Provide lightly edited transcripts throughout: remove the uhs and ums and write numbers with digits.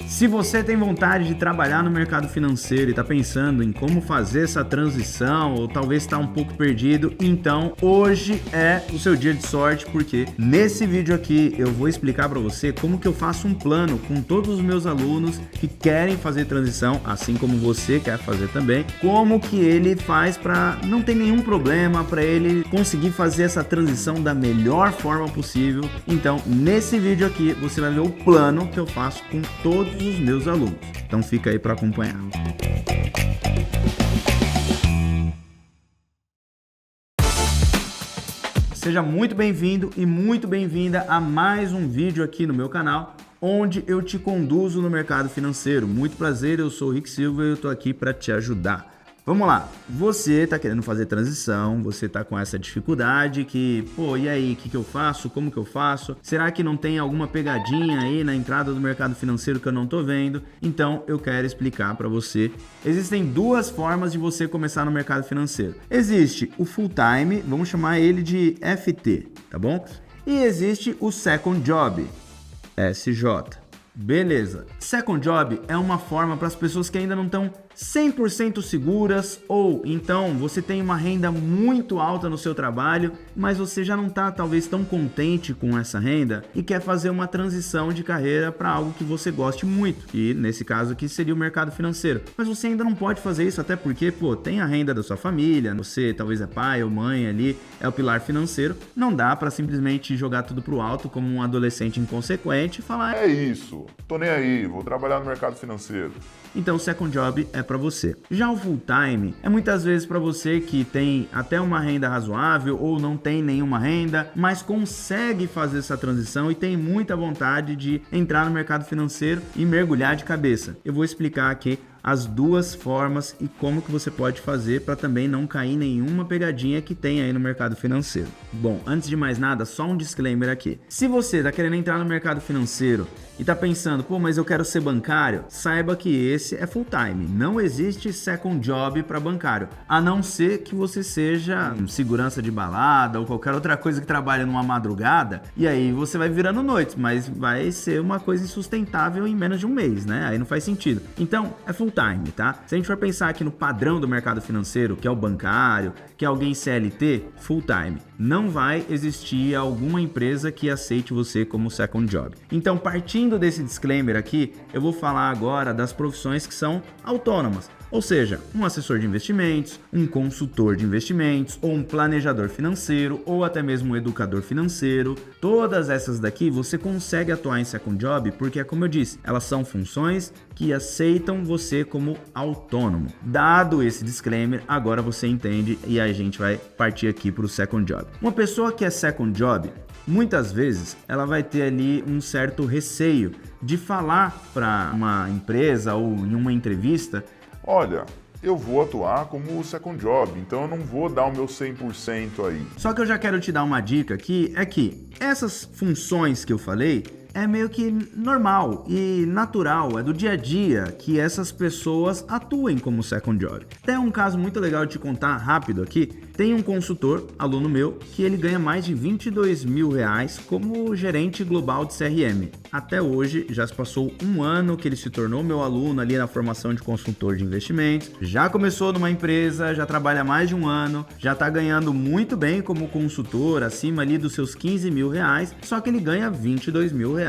Se você tem vontade de trabalhar no mercado financeiro e está pensando em como fazer essa transição ou talvez está um pouco perdido, então hoje é o seu dia de sorte, porque nesse vídeo aqui eu vou explicar para você como que eu faço um plano com todos os meus alunos que querem fazer transição, assim como você quer fazer também, como que ele faz para não ter nenhum problema, para ele conseguir fazer essa transição da melhor forma possível. Então nesse vídeo aqui você vai ver o plano que eu faço com todos os meus alunos. Então fica aí para acompanhar. Seja muito bem-vindo e muito bem-vinda a mais um vídeo aqui no meu canal, onde eu te conduzo no mercado financeiro. Muito prazer, eu sou o Rick Silva e eu tô aqui para te ajudar. Vamos lá, você está querendo fazer transição, você está com essa dificuldade que, e aí, o que eu faço? Como que eu faço? Será que não tem alguma pegadinha aí na entrada do mercado financeiro que eu não estou vendo? Então, eu quero explicar para você. Existem duas formas de você começar no mercado financeiro. Existe o full time, vamos chamar ele de FT, tá bom? E existe o second job, SJ. Beleza. Second job é uma forma para as pessoas que ainda não estão 100% seguras, ou então você tem uma renda muito alta no seu trabalho, mas você já não está talvez tão contente com essa renda e quer fazer uma transição de carreira para algo que você goste muito, e nesse caso aqui seria o mercado financeiro. Mas você ainda não pode fazer isso, até porque, tem a renda da sua família, você talvez é pai ou mãe ali, é o pilar financeiro, não dá para simplesmente jogar tudo pro alto como um adolescente inconsequente e falar: é isso, tô nem aí, vou trabalhar no mercado financeiro. Então o second job é para você. Já o full time é muitas vezes para você que tem até uma renda razoável ou não tem nenhuma renda, mas consegue fazer essa transição e tem muita vontade de entrar no mercado financeiro e mergulhar de cabeça. Eu vou explicar aqui as duas formas e como que você pode fazer para também não cair em nenhuma pegadinha que tem aí no mercado financeiro. Bom, antes de mais nada, só um disclaimer aqui. Se você está querendo entrar no mercado financeiro e está pensando, mas eu quero ser bancário, saiba que esse é full time. Não existe second job para bancário, a não ser que você seja segurança de balada ou qualquer outra coisa que trabalha numa madrugada, e aí você vai virando noites, mas vai ser uma coisa insustentável em menos de um mês, né? Aí não faz sentido. Então, é full time, tá? Se a gente for pensar aqui no padrão do mercado financeiro, que é o bancário, que é alguém CLT, full time. Não vai existir alguma empresa que aceite você como second job. Então, partindo desse disclaimer aqui, eu vou falar agora das profissões que são autônomas. Ou seja, um assessor de investimentos, um consultor de investimentos, ou um planejador financeiro, ou até mesmo um educador financeiro. Todas essas daqui você consegue atuar em second job porque, como eu disse, elas são funções que aceitam você como autônomo. Dado esse disclaimer, agora você entende e a gente vai partir aqui para o second job. Uma pessoa que é second job, muitas vezes ela vai ter ali um certo receio de falar para uma empresa ou em uma entrevista: olha, eu vou atuar como o second job, então eu não vou dar o meu 100% aí. Só que eu já quero te dar uma dica aqui, é que essas funções que eu falei é meio que normal e natural, é do dia a dia que essas pessoas atuem como second job. Tem um caso muito legal de te contar rápido aqui. Tem um consultor, aluno meu, que ele ganha mais de R$22 mil como gerente global de CRM. Até hoje, já se passou um ano que ele se tornou meu aluno ali na formação de consultor de investimentos. Já começou numa empresa, já trabalha mais de um ano, já está ganhando muito bem como consultor, acima ali dos seus R$15 mil, só que ele ganha R$22 mil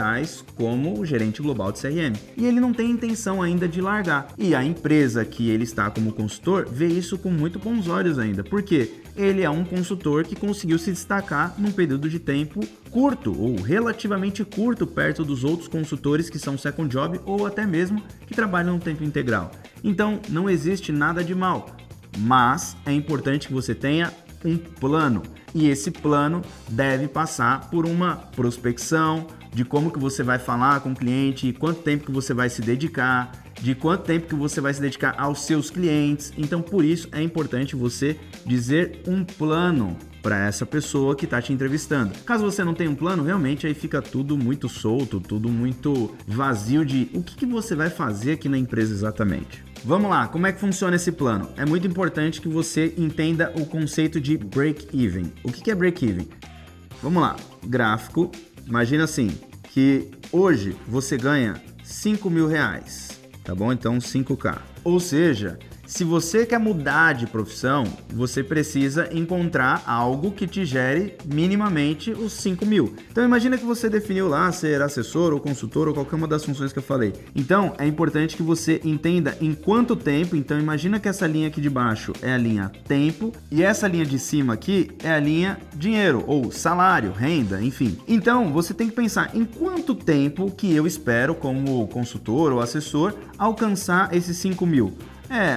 como gerente global de CRM. E ele não tem intenção ainda de largar. E a empresa que ele está como consultor vê isso com muito bons olhos ainda. Por quê? Ele é um consultor que conseguiu se destacar num período de tempo curto ou relativamente curto perto dos outros consultores que são second job ou até mesmo que trabalham no tempo integral. Então não existe nada de mal, mas é importante que você tenha um plano, e esse plano deve passar por uma prospecção de como que você vai falar com o cliente, quanto tempo que você vai se dedicar, de quanto tempo que você vai se dedicar aos seus clientes. Então, por isso é importante você dizer um plano para essa pessoa que está te entrevistando. Caso você não tenha um plano, realmente aí fica tudo muito solto, tudo muito vazio de o que você vai fazer aqui na empresa exatamente. Vamos lá, como é que funciona esse plano? É muito importante que você entenda o conceito de break-even. O que é break-even? Vamos lá, gráfico, imagina assim, que hoje você ganha R$5.000, tá bom? Então 5K. Ou seja, se você quer mudar de profissão, você precisa encontrar algo que te gere minimamente os 5.000. Então imagina que você definiu lá ser assessor ou consultor ou qualquer uma das funções que eu falei. Então é importante que você entenda em quanto tempo. Então imagina que essa linha aqui de baixo é a linha tempo e essa linha de cima aqui é a linha dinheiro ou salário, renda, enfim. Então você tem que pensar em quanto tempo que eu espero como consultor ou assessor alcançar esses 5.000.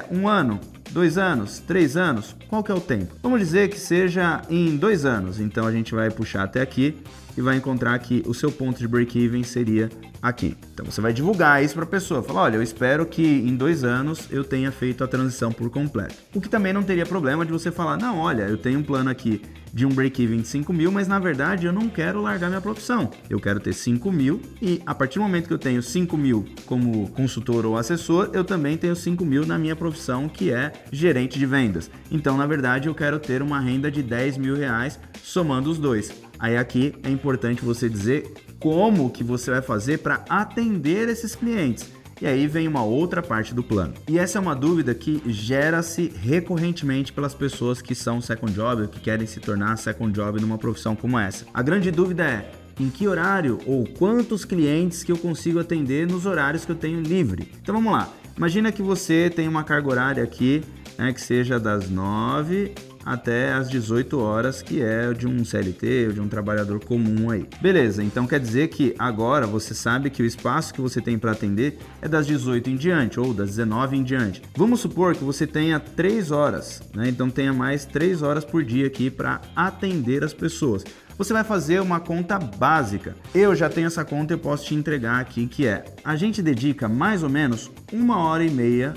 1 ano, 2 anos, 3 anos, qual que é o tempo? Vamos dizer que seja em 2 anos, então a gente vai puxar até aqui e vai encontrar que o seu ponto de break-even seria aqui. Então você vai divulgar isso para a pessoa, falar, olha, eu espero que em 2 anos eu tenha feito a transição por completo. O que também não teria problema de você falar, não, olha, eu tenho um plano aqui de um break-even de 5.000, mas na verdade eu não quero largar minha profissão. Eu quero ter 5.000 e a partir do momento que eu tenho 5.000 como consultor ou assessor, eu também tenho 5.000 na minha profissão, que é gerente de vendas. Então, na verdade, eu quero ter uma renda de R$10.000 somando os dois. Aí aqui é importante você dizer como que você vai fazer para atender esses clientes. E aí vem uma outra parte do plano. E essa é uma dúvida que gera-se recorrentemente pelas pessoas que são second job ou que querem se tornar second job numa profissão como essa. A grande dúvida é, em que horário ou quantos clientes que eu consigo atender nos horários que eu tenho livre? Então vamos lá. Imagina que você tem uma carga horária aqui, né, que seja das 9 até as 18 horas, que é de um CLT ou de um trabalhador comum aí. Beleza, então quer dizer que agora você sabe que o espaço que você tem para atender é das 18 em diante ou das 19 em diante. Vamos supor que você tenha 3 horas, né? Então tenha mais 3 horas por dia aqui para atender as pessoas. Você vai fazer uma conta básica. Eu já tenho essa conta e eu posso te entregar aqui, que é, a gente dedica mais ou menos 1h30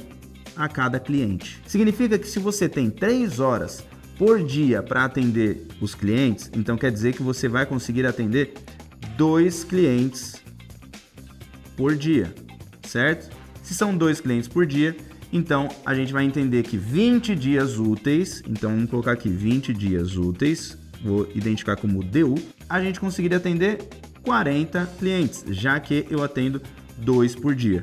a cada cliente. Significa que se você tem 3 horas por dia para atender os clientes, então quer dizer que você vai conseguir atender 2 clientes por dia, certo? Se são 2 clientes por dia, então a gente vai entender que 20 dias úteis, então vamos colocar aqui 20 dias úteis, vou identificar como DU, a gente conseguiria atender 40 clientes, já que eu atendo 2 por dia.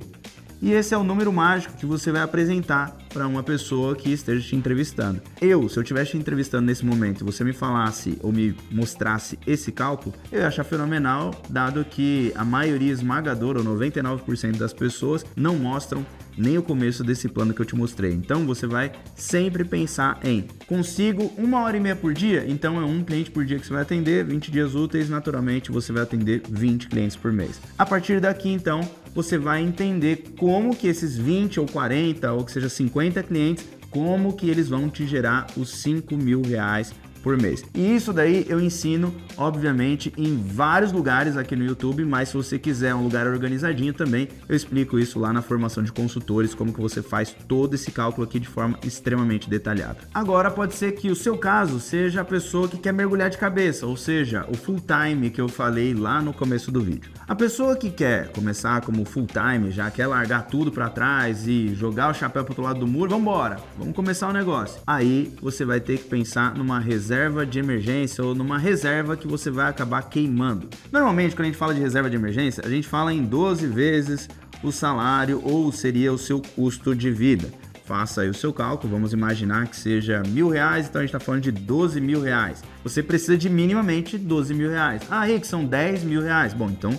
E esse é o número mágico que você vai apresentar para uma pessoa que esteja te entrevistando. Se eu estivesse te entrevistando nesse momento e você me falasse ou me mostrasse esse cálculo, eu ia achar fenomenal, dado que a maioria esmagadora, ou 99% das pessoas, não mostram nem o começo desse plano que eu te mostrei. Então você vai sempre pensar em, consigo 1h30 por dia? Então é 1 cliente por dia que você vai atender, 20 dias úteis, naturalmente você vai atender 20 clientes por mês. A partir daqui, então, você vai entender como que esses 20 ou 40 ou que seja 50 clientes, como que eles vão te gerar os R$5.000 por mês. E isso daí eu ensino, obviamente, em vários lugares aqui no YouTube, mas se você quiser um lugar organizadinho também, eu explico isso lá na formação de consultores, como que você faz todo esse cálculo aqui de forma extremamente detalhada. Agora, pode ser que o seu caso seja a pessoa que quer mergulhar de cabeça, ou seja, o full time que eu falei lá no começo do vídeo. A pessoa que quer começar como full time, já quer largar tudo para trás e jogar o chapéu pro outro lado do muro, vamos começar o negócio. Aí você vai ter que pensar numa reserva de emergência ou numa reserva que você vai acabar queimando. Normalmente, quando a gente fala de reserva de emergência, a gente fala em 12 vezes o salário ou seria o seu custo de vida. Faça aí o seu cálculo, vamos imaginar que seja R$1.000, então a gente está falando de R$12.000. Você precisa de minimamente R$12.000. Aí que são R$10.000. Bom, então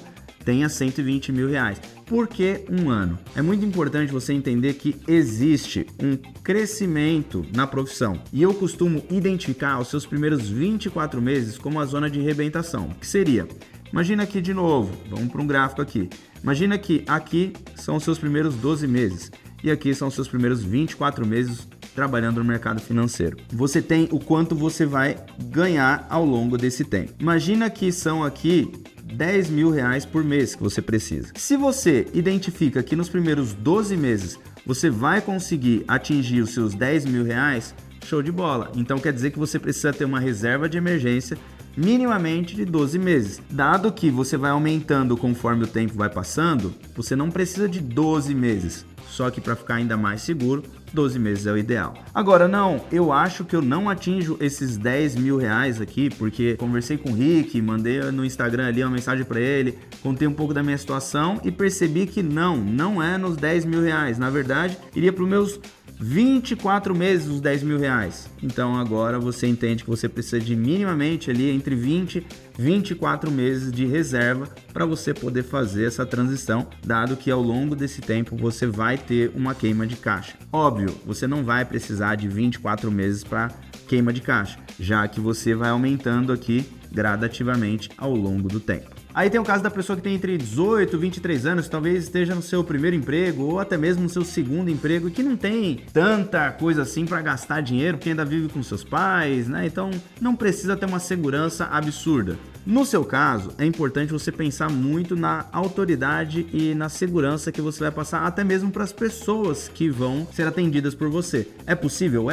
tenha R$120.000. Por que um ano? É muito importante você entender que existe um crescimento na profissão. E eu costumo identificar os seus primeiros 24 meses como a zona de arrebentação. Que seria? Imagina aqui de novo, vamos para um gráfico aqui. Imagina que aqui são os seus primeiros 12 meses e aqui são os seus primeiros 24 meses trabalhando no mercado financeiro. Você tem o quanto você vai ganhar ao longo desse tempo. Imagina que são aqui R$10.000 por mês que você precisa. Se você identifica que nos primeiros 12 meses você vai conseguir atingir os seus R$10.000, show de bola. Então quer dizer que você precisa ter uma reserva de emergência minimamente de 12 meses. Dado que você vai aumentando conforme o tempo vai passando, você não precisa de 12 meses. Só que para ficar ainda mais seguro, 12 meses é o ideal. Agora não, eu acho que eu não atinjo esses 10 mil reais aqui, porque conversei com o Rick, mandei no Instagram ali uma mensagem para ele, contei um pouco da minha situação e percebi que não é nos 10 mil reais. Na verdade, iria para os meus 24 meses os 10 mil reais. Então agora você entende que você precisa de minimamente ali entre 20 e 24 meses de reserva para você poder fazer essa transição, dado que ao longo desse tempo você vai ter uma queima de caixa. Óbvio, você não vai precisar de 24 meses para queima de caixa, já que você vai aumentando aqui gradativamente ao longo do tempo. Aí tem o caso da pessoa que tem entre 18 e 23 anos, talvez esteja no seu primeiro emprego ou até mesmo no seu segundo emprego, que não tem tanta coisa assim para gastar dinheiro, porque ainda vive com seus pais, né? Então não precisa ter uma segurança absurda. No seu caso, é importante você pensar muito na autoridade e na segurança que você vai passar, até mesmo para as pessoas que vão ser atendidas por você. É possível?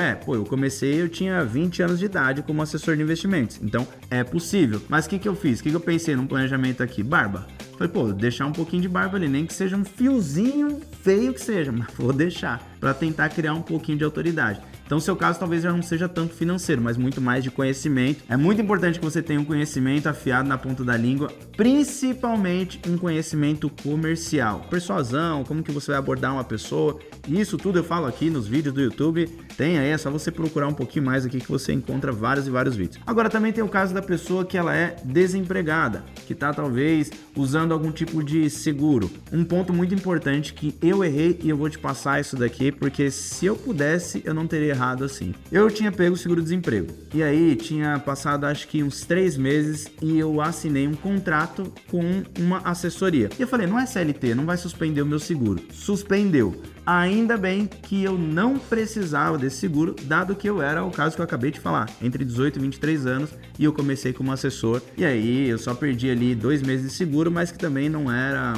Eu tinha 20 anos de idade como assessor de investimentos, então é possível. Mas o que eu fiz? O que eu pensei no planejamento aqui? Barba. Falei, deixar um pouquinho de barba ali, nem que seja um fiozinho feio que seja, mas vou deixar para tentar criar um pouquinho de autoridade. Então, o seu caso talvez já não seja tanto financeiro, mas muito mais de conhecimento. É muito importante que você tenha um conhecimento afiado na ponta da língua, principalmente um conhecimento comercial. Persuasão, como que você vai abordar uma pessoa. Isso tudo eu falo aqui nos vídeos do YouTube. Tem aí, é só você procurar um pouquinho mais aqui que você encontra vários e vários vídeos. Agora, também tem o caso da pessoa que ela é desempregada, que está talvez usando algum tipo de seguro. Um ponto muito importante que eu errei e eu vou te passar isso daqui, porque se eu pudesse, eu não teria errado assim. Eu tinha pego o seguro-desemprego e aí tinha passado acho que uns 3 meses e eu assinei um contrato com uma assessoria. E eu falei, não é CLT, não vai suspender o meu seguro. Suspendeu. Ainda bem que eu não precisava desse seguro, dado que eu era o caso que eu acabei de falar, entre 18 e 23 anos, e eu comecei como assessor. E aí eu só perdi ali 2 meses de seguro, mas que também não era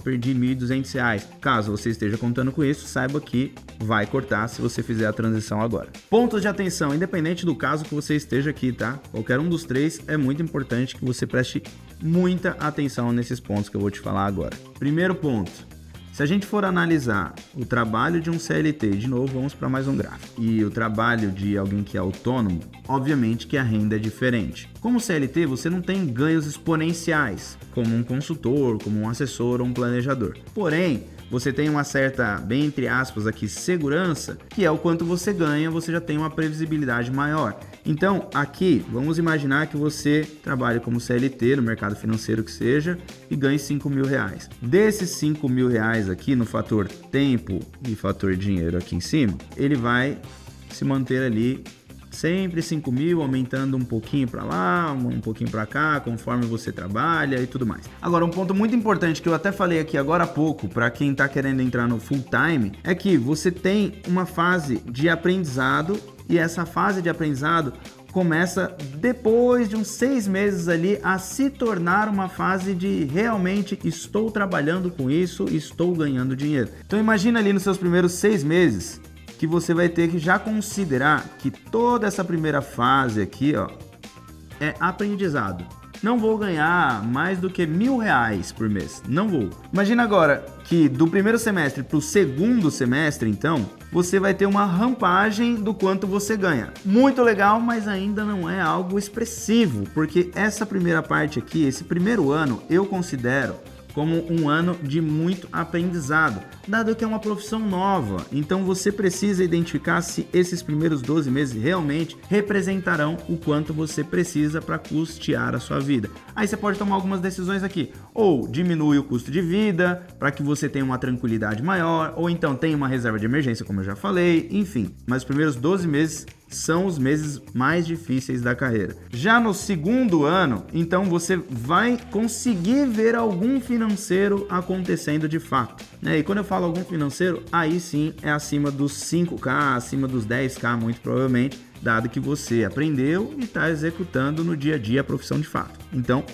perdi R$ 1.200. Caso você esteja contando com isso, saiba que vai cortar se você fizer a transição agora. Pontos de atenção, independente do caso que você esteja aqui, tá? Qualquer um dos 3, é muito importante que você preste muita atenção nesses pontos que eu vou te falar agora. Primeiro ponto. Se a gente for analisar o trabalho de um CLT, de novo, vamos para mais um gráfico, e o trabalho de alguém que é autônomo, obviamente que a renda é diferente. Como CLT, você não tem ganhos exponenciais, como um consultor, como um assessor ou um planejador. Porém, você tem uma certa, bem entre aspas aqui, segurança, que é o quanto você ganha, você já tem uma previsibilidade maior. Então, aqui, vamos imaginar que você trabalhe como CLT no mercado financeiro que seja e ganhe 5 mil reais. Desses 5 mil reais aqui no fator tempo e fator dinheiro aqui em cima, ele vai se manter ali sempre 5 mil, aumentando um pouquinho para lá, um pouquinho para cá, conforme você trabalha e tudo mais. Agora, um ponto muito importante que eu até falei aqui agora há pouco, para quem está querendo entrar no full time, é que você tem uma fase de aprendizado e essa fase de aprendizado começa depois de uns 6 meses ali a se tornar uma fase de realmente estou trabalhando com isso, estou ganhando dinheiro. Então imagina ali nos seus primeiros 6 meses que você vai ter que já considerar que toda essa primeira fase aqui, é aprendizado. Não vou ganhar mais do que R$1.000 por mês, não vou. Imagina agora que do primeiro semestre para o segundo semestre, então, você vai ter uma rampagem do quanto você ganha. Muito legal, mas ainda não é algo expressivo, porque essa primeira parte aqui, esse primeiro ano, eu considero como um ano de muito aprendizado, dado que é uma profissão nova. Então você precisa identificar se esses primeiros 12 meses realmente representarão o quanto você precisa para custear a sua vida. Aí você pode tomar algumas decisões aqui, ou diminui o custo de vida para que você tenha uma tranquilidade maior, ou então tem uma reserva de emergência, como eu já falei, enfim. Mas os primeiros 12 meses são os meses mais difíceis da carreira. Já no segundo ano, então você vai conseguir ver algum financeiro acontecendo de fato, né? E quando eu falo algum financeiro, aí sim é acima dos 5K, acima dos 10K muito provavelmente, dado que você aprendeu e está executando no dia a dia a profissão de fato. Então,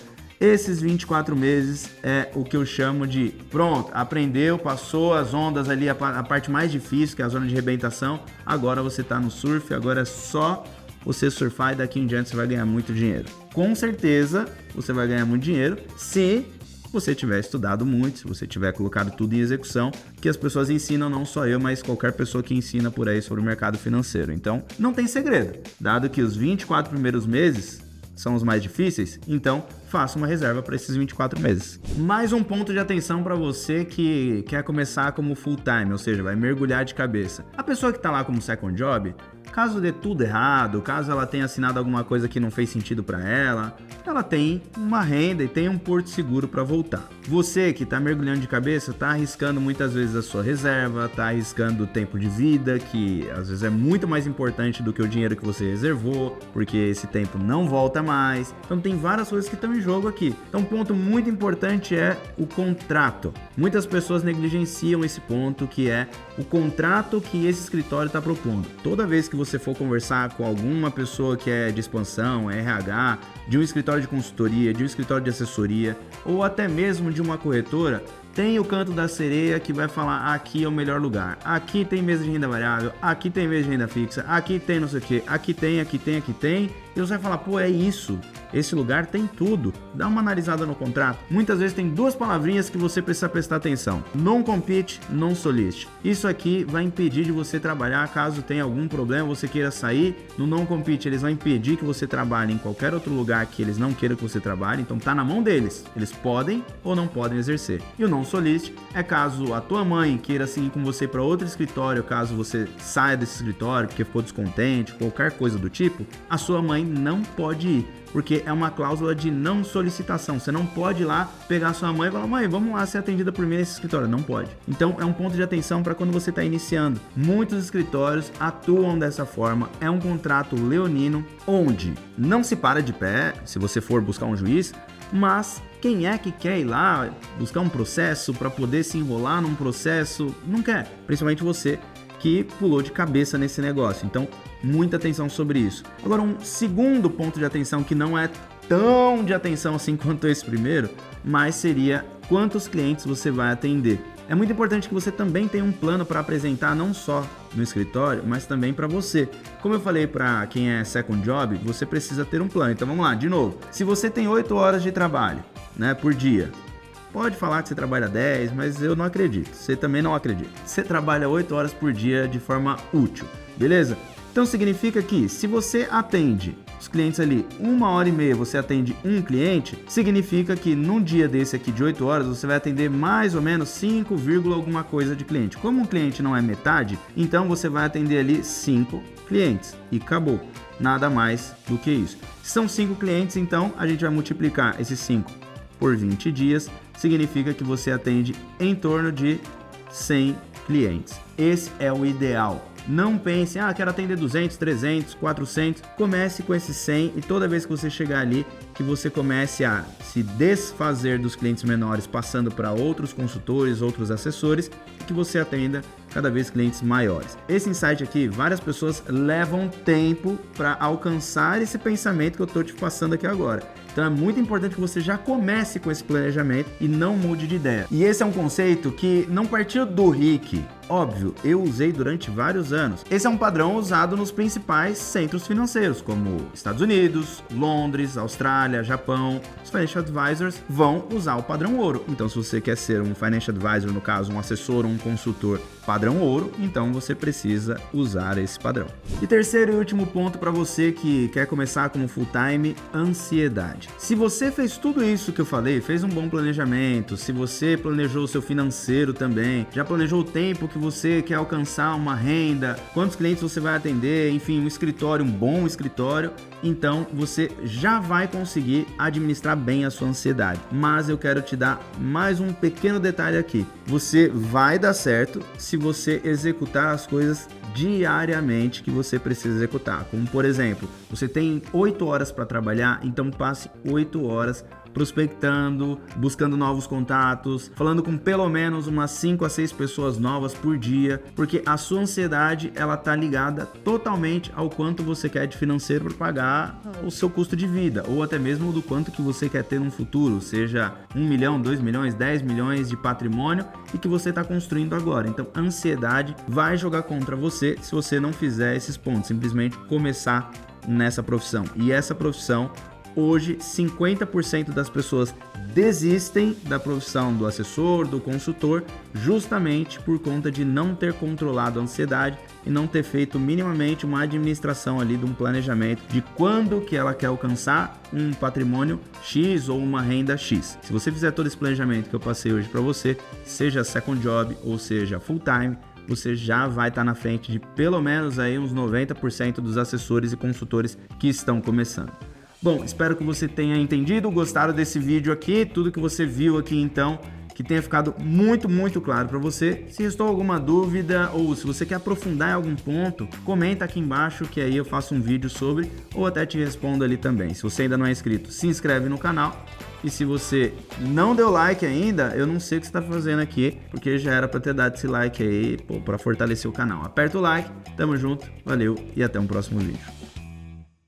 esses 24 meses é o que eu chamo de pronto, aprendeu, passou as ondas ali, a parte mais difícil, que é a zona de arrebentação, agora você está no surf, agora é só você surfar e daqui em diante você vai ganhar muito dinheiro. Com certeza você vai ganhar muito dinheiro se você tiver estudado muito, se você tiver colocado tudo em execução, que as pessoas ensinam, não só eu, mas qualquer pessoa que ensina por aí sobre o mercado financeiro. Então, não tem segredo. Dado que os 24 primeiros meses são os mais difíceis, então faça uma reserva para esses 24 meses. Mais um ponto de atenção para você que quer começar como full time, ou seja, vai mergulhar de cabeça. A pessoa que está lá como second job, caso dê tudo errado, caso ela tenha assinado alguma coisa que não fez sentido para ela tem uma renda e tem um porto seguro para voltar. Você que está mergulhando de cabeça, está arriscando muitas vezes a sua reserva, está arriscando o tempo de vida, que às vezes é muito mais importante do que o dinheiro que você reservou, porque esse tempo não volta mais. Então tem várias coisas que estão em jogo aqui. Então um ponto muito importante é o contrato. Muitas pessoas negligenciam esse ponto, que é o contrato que esse escritório está propondo. Toda vez que você for conversar com alguma pessoa que é de expansão, RH, de um escritório de consultoria, de um escritório de assessoria ou até mesmo de uma corretora, tem o canto da sereia que vai falar: aqui é o melhor lugar, aqui tem mesa de renda variável, aqui tem mesa de renda fixa, aqui tem não sei o que, aqui tem, e você vai falar: pô, é isso, esse lugar tem tudo. Dá uma analisada no contrato. Muitas vezes tem duas palavrinhas que você precisa prestar atenção: non compete, non solicite. Isso aqui vai impedir de você trabalhar caso tenha algum problema, você queira sair. No non compete eles vão impedir que você trabalhe em qualquer outro lugar que eles não queiram que você trabalhe, então tá na mão deles, eles podem ou não podem exercer. E o non solicite é caso a tua mãe queira seguir com você para outro escritório, caso você saia desse escritório porque ficou descontente, qualquer coisa do tipo, a sua mãe não pode ir, porque é uma cláusula de não solicitação. Você não pode ir lá pegar sua mãe e falar: mãe, vamos lá ser atendida por mim nesse escritório. Não pode. Então é um ponto de atenção para quando você está iniciando. Muitos escritórios atuam dessa forma. É um contrato leonino onde não se para de pé se você for buscar um juiz, mas quem é que quer ir lá buscar um processo para poder se enrolar num processo? Não quer. Principalmente você que pulou de cabeça nesse negócio. Então, muita atenção sobre isso. Agora, um segundo ponto de atenção que não é tão de atenção assim quanto esse primeiro, mas seria quantos clientes você vai atender. É muito importante que você também tenha um plano para apresentar, não só no escritório, mas também para você. Como eu falei para quem é second job, você precisa ter um plano. Então vamos lá, de novo. Se você tem 8 horas de trabalho, por dia, pode falar que você trabalha 10, mas eu não acredito. Você também não acredita. Você trabalha 8 horas por dia de forma útil, beleza? Então significa que se você atende os clientes ali 1h30, você atende um cliente, significa que num dia desse aqui de 8 horas, você vai atender mais ou menos 5, alguma coisa de cliente. Como um cliente não é metade, então você vai atender ali 5 clientes e acabou. Nada mais do que isso. Se são 5 clientes, então a gente vai multiplicar esses 5 por 20 dias, significa que você atende em torno de 100 clientes. Esse é o ideal. Não pense: quero atender 200, 300, 400. Comece com esses 100 e toda vez que você chegar ali, que você comece a se desfazer dos clientes menores, passando para outros consultores, outros assessores, e que você atenda cada vez clientes maiores. Esse insight aqui, várias pessoas levam tempo para alcançar esse pensamento que eu estou te passando aqui agora. Então é muito importante que você já comece com esse planejamento e não mude de ideia. E esse é um conceito que não partiu do Rick. Óbvio, eu usei durante vários anos. Esse é um padrão usado nos principais centros financeiros, como Estados Unidos, Londres, Austrália, Japão. Os Financial Advisors vão usar o padrão ouro. Então, se você quer ser um Financial Advisor, no caso, um assessor ou um consultor padrão ouro, então você precisa usar esse padrão. E terceiro e último ponto para você que quer começar como full time: ansiedade. Se você fez tudo isso que eu falei, fez um bom planejamento, se você planejou o seu financeiro também, já planejou o tempo que você quer alcançar uma renda, quantos clientes você vai atender, enfim, um escritório, um bom escritório, então você já vai conseguir administrar bem a sua ansiedade. Mas eu quero te dar mais um pequeno detalhe aqui. Você vai dar certo se você executar as coisas diariamente que você precisa executar. Como, por exemplo, você tem 8 horas para trabalhar, então passe 8 horas prospectando, buscando novos contatos, falando com pelo menos umas 5 a 6 pessoas novas por dia, porque a sua ansiedade ela tá ligada totalmente ao quanto você quer de financeiro para pagar o seu custo de vida, ou até mesmo do quanto que você quer ter no futuro, seja 1 milhão, 2 milhões, 10 milhões de patrimônio e que você está construindo agora. Então a ansiedade vai jogar contra você se você não fizer esses pontos, simplesmente começar nessa profissão. E essa profissão, hoje, 50% das pessoas desistem da profissão do assessor, do consultor, justamente por conta de não ter controlado a ansiedade e não ter feito minimamente uma administração ali de um planejamento de quando que ela quer alcançar um patrimônio X ou uma renda X. Se você fizer todo esse planejamento que eu passei hoje para você, seja second job ou seja full time, você já vai estar na frente de pelo menos aí uns 90% dos assessores e consultores que estão começando. Bom, espero que você tenha entendido, gostado desse vídeo aqui, tudo que você viu aqui então, que tenha ficado muito claro para você. Se restou alguma dúvida ou se você quer aprofundar em algum ponto, comenta aqui embaixo que aí eu faço um vídeo sobre ou até te respondo ali também. Se você ainda não é inscrito, se inscreve no canal. E se você não deu like ainda, eu não sei o que você está fazendo aqui, porque já era para ter dado esse like aí, para fortalecer o canal. Aperta o like, tamo junto, valeu e até um próximo vídeo.